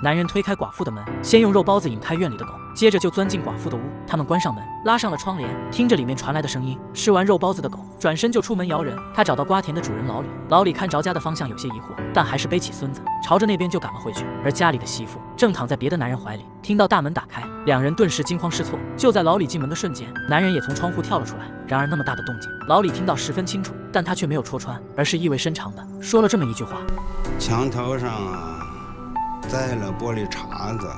男人推开寡妇的门，先用肉包子引开院里的狗，接着就钻进寡妇的屋。他们关上门，拉上了窗帘，听着里面传来的声音。吃完肉包子的狗转身就出门摇人。他找到瓜田的主人老李，老李看着家的方向有些疑惑，但还是背起孙子，朝着那边就赶了回去。而家里的媳妇正躺在别的男人怀里，听到大门打开，两人顿时惊慌失措。就在老李进门的瞬间，男人也从窗户跳了出来。然而那么大的动静，老李听到十分清楚，但他却没有戳穿，而是意味深长的说了这么一句话：墙头上啊，栽了玻璃碴子。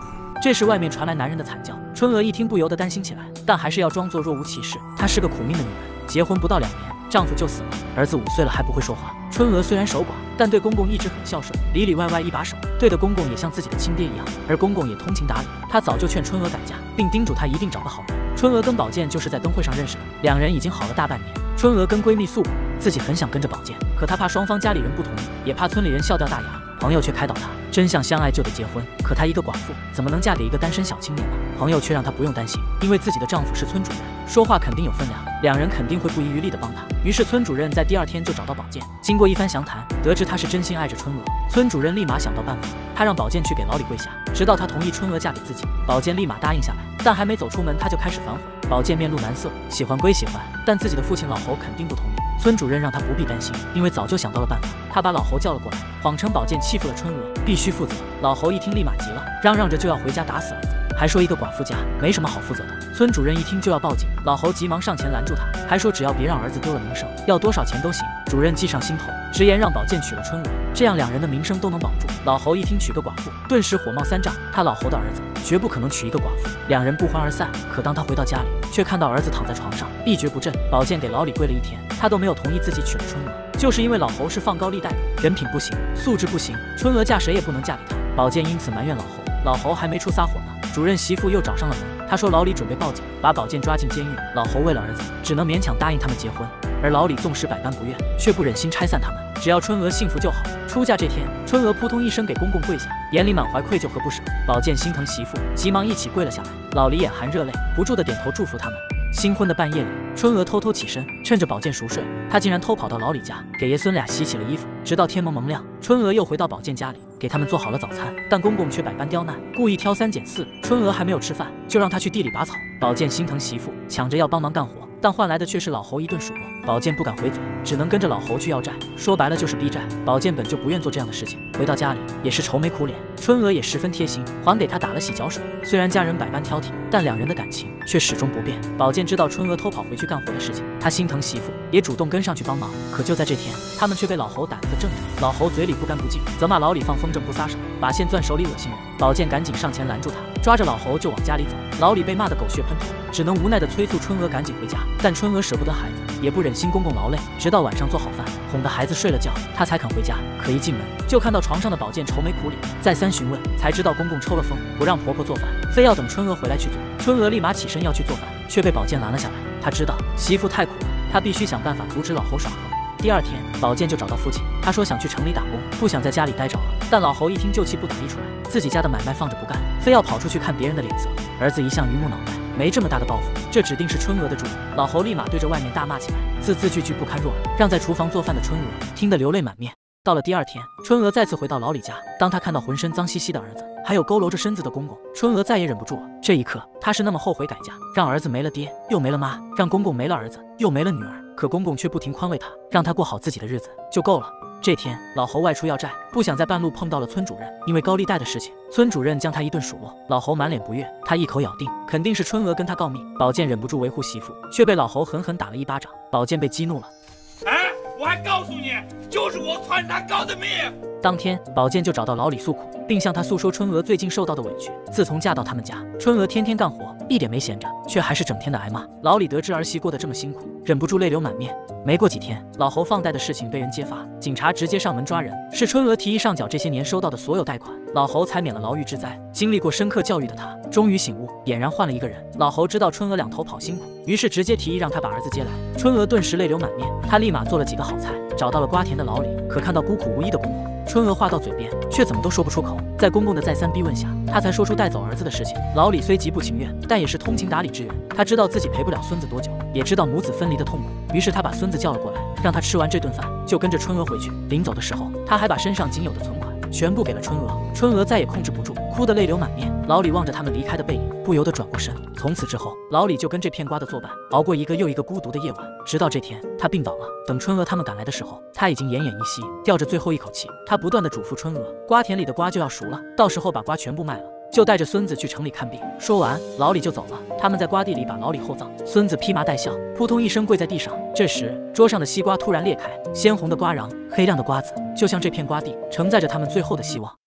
这时外面传来男人的惨叫，春娥一听不由得担心起来，但还是要装作若无其事。她是个苦命的女人，结婚不到2年，丈夫就死了，儿子5岁了还不会说话。春娥虽然守寡，但对公公一直很孝顺，里里外外一把手，对的公公也像自己的亲爹一样，而公公也通情达理。他早就劝春娥改嫁，并叮嘱她一定找个好人。春娥跟宝剑就是在灯会上认识的，两人已经好了大半年。春娥跟闺蜜诉苦，自己很想跟着宝剑，可她怕双方家里人不同意，也怕村里人笑掉大牙。朋友却开导她，真相相爱就得结婚，可她一个寡妇，怎么能嫁给一个单身小青年呢？朋友却让她不用担心，因为自己的丈夫是村主任，说话肯定有分量，两人肯定会不遗余力地帮她。于是村主任在第2天就找到宝剑，经过一番详谈，得知她是真心爱着春娥。村主任立马想到办法，他让宝剑去给老李跪下，直到他同意春娥嫁给自己，宝剑立马答应下来。但还没走出门，他就开始反悔。宝剑面露难色，喜欢归喜欢，但自己的父亲老侯肯定不同意。村主任让他不必担心，因为早就想到了办法。他把老侯叫了过来，谎称宝剑欺负了春娥，必须负责。老侯一听立马急了，嚷嚷着就要回家打死儿子，还说一个寡妇家没什么好负责的。村主任一听就要报警，老侯急忙上前拦住他，还说只要别让儿子丢了名声，要多少钱都行。主任记上心头，直言让宝剑娶了春娥，这样两人的名声都能保住。老侯一听娶个寡妇，顿时火冒三丈，他老侯的儿子绝不可能娶一个寡妇。两人不欢而散。可当他回到家里，却看到儿子躺在床上一蹶不振。宝剑给老李跪了1天，他都没有同意自己娶了春娥，就是因为老侯是放高利贷的，人品不行，素质不行，春娥嫁谁也不能嫁给他。宝剑因此埋怨老侯，老侯还没出撒火呢，主任媳妇又找上了门。他说老李准备报警，把宝剑抓进监狱。老侯为了儿子，只能勉强答应他们结婚。而老李纵使百般不愿，却不忍心拆散他们，只要春娥幸福就好。出嫁这天，春娥扑通一声给公公跪下，眼里满怀愧疚和不舍。宝剑心疼媳妇，急忙一起跪了下来。老李眼含热泪，不住地点头祝福他们。新婚的半夜里，春娥偷偷起身，趁着宝剑熟睡，她竟然偷跑到老李家，给爷孙俩洗起了衣服。直到天蒙蒙亮，春娥又回到宝剑家里，给他们做好了早餐，但公公却百般刁难，故意挑3拣4。春娥还没有吃饭，就让她去地里拔草。宝剑心疼媳妇，抢着要帮忙干活，但换来的却是老侯一顿数落。宝剑不敢回嘴，只能跟着老侯去要债，说白了就是逼债。宝剑本就不愿做这样的事情，回到家里也是愁眉苦脸。春娥也十分贴心，还给他打了洗脚水。虽然家人百般挑剔，但两人的感情却始终不变。宝剑知道春娥偷跑回去干活的事情，他心疼媳妇，也主动跟上去帮忙。可就在这天，他们却被老侯打了个正着。老侯嘴里不干不净，责骂老李放风筝不撒手，把线攥手里恶心人。宝剑赶紧上前拦住他，抓着老侯就往家里走。老李被骂得狗血喷头，只能无奈地催促春娥赶紧回家。但春娥舍不得孩子，也不忍心公公劳累，直到晚上做好饭，哄得孩子睡了觉，她才肯回家。可一进门，就看到床上的宝剑愁眉苦脸，再三询问，才知道公公抽了风，不让婆婆做饭，非要等春娥回来去做。春娥立马起身要去做饭，却被宝剑拦了下来。他知道媳妇太苦了，他必须想办法阻止老侯耍横。第2天，宝剑就找到父亲，他说想去城里打工，不想在家里待着了。但老侯一听就气不打一处来，自己家的买卖放着不干，非要跑出去看别人的脸色。儿子一向榆木脑袋，没这么大的抱负，这指定是春娥的主意。老侯立马对着外面大骂起来，字字句句不堪入耳，让在厨房做饭的春娥听得流泪满面。到了第2天，春娥再次回到老李家，当她看到浑身脏兮兮的儿子，还有佝偻着身子的公公，春娥再也忍不住了。这一刻，她是那么后悔改嫁，让儿子没了爹，又没了妈，让公公没了儿子，又没了女儿。可公公却不停宽慰她，让她过好自己的日子就够了。这天，老侯外出要债，不想在半路碰到了村主任，因为高利贷的事情，村主任将他一顿数落。老侯满脸不悦，他一口咬定肯定是春娥跟他告密。宝剑忍不住维护媳妇，却被老侯狠狠打了1巴掌。宝剑被激怒了，我还告诉你，就是我篡他告的密。当天，宝剑就找到老李诉苦，并向他诉说春娥最近受到的委屈。自从嫁到他们家，春娥天天干活，一点没闲着，却还是整天的挨骂。老李得知儿媳过得这么辛苦，忍不住泪流满面。没过几天，老侯放贷的事情被人揭发，警察直接上门抓人，是春娥提议上缴这些年收到的所有贷款，老侯才免了牢狱之灾。经历过深刻教育的他，终于醒悟，俨然换了一个人。老侯知道春娥两头跑辛苦，于是直接提议让他把儿子接来。春娥顿时泪流满面，他立马做了几个好菜，找到了瓜田的老李。可看到孤苦无依的公公，春娥话到嘴边，却怎么都说不出口。在公公的再三逼问下，他才说出带走儿子的事情。老李虽极不情愿，但也是通情达理之人，他知道自己陪不了孙子多久，也知道母子分离的痛苦，于是他把孙子叫了过来，让他吃完这顿饭就跟着春娥回去。临走的时候，他还把身上仅有的存款全部给了春娥。春娥再也控制不住，哭得泪流满面。老李望着他们离开的背影，不由得转过身。从此之后，老李就跟这片瓜的作伴，熬过一个又一个孤独的夜晚，直到这天他病倒了。等春娥他们赶来的时候，他已经奄奄一息，吊着最后一口气。他不断地嘱咐春娥，瓜田里的瓜就要熟了，到时候把瓜全部卖了，就带着孙子去城里看病。说完，老李就走了。他们在瓜地里把老李厚葬，孙子披麻戴孝，扑通一声跪在地上。这时，桌上的西瓜突然裂开，鲜红的瓜瓤，黑亮的瓜子，就像这片瓜地承载着他们最后的希望。